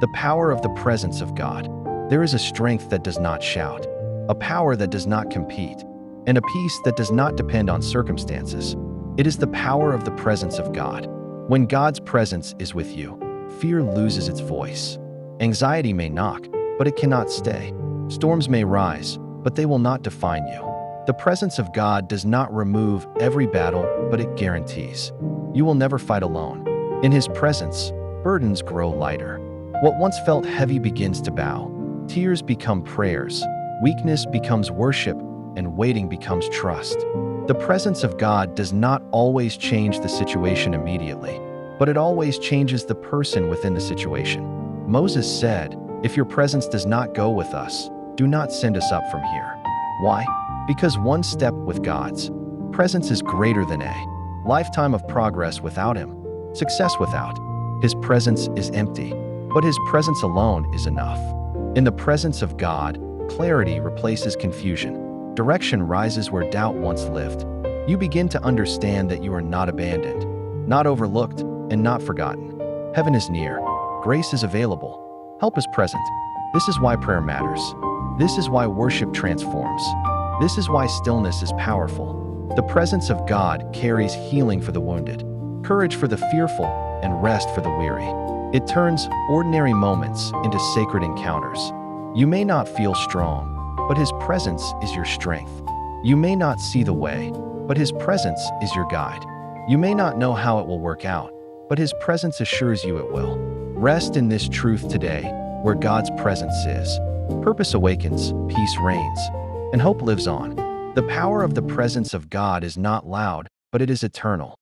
The power of the presence of God. There is a strength that does not shout, a power that does not compete, and a peace that does not depend on circumstances. It is the power of the presence of God. When God's presence is with you, fear loses its voice. Anxiety may knock, but it cannot stay. Storms may rise, but they will not define you. The presence of God does not remove every battle, but it guarantees you will never fight alone. In His presence, burdens grow lighter. What once felt heavy begins to bow. Tears become prayers, weakness becomes worship, and waiting becomes trust. The presence of God does not always change the situation immediately, but it always changes the person within the situation. Moses said, "If your presence does not go with us, do not send us up from here." Why? Because one step with God's presence is greater than a lifetime of progress without Him. Success without His presence is empty, but His presence alone is enough. In the presence of God, clarity replaces confusion. Direction rises where doubt once lived. You begin to understand that you are not abandoned, not overlooked, and not forgotten. Heaven is near. Grace is available. Help is present. This is why prayer matters. This is why worship transforms. This is why stillness is powerful. The presence of God carries healing for the wounded, courage for the fearful, and rest for the weary. It turns ordinary moments into sacred encounters. You may not feel strong, but His presence is your strength. You may not see the way, but His presence is your guide. You may not know how it will work out, but His presence assures you it will. Rest in this truth today, where God's presence is. Purpose awakens, peace reigns, and hope lives on. The power of the presence of God is not loud, but it is eternal.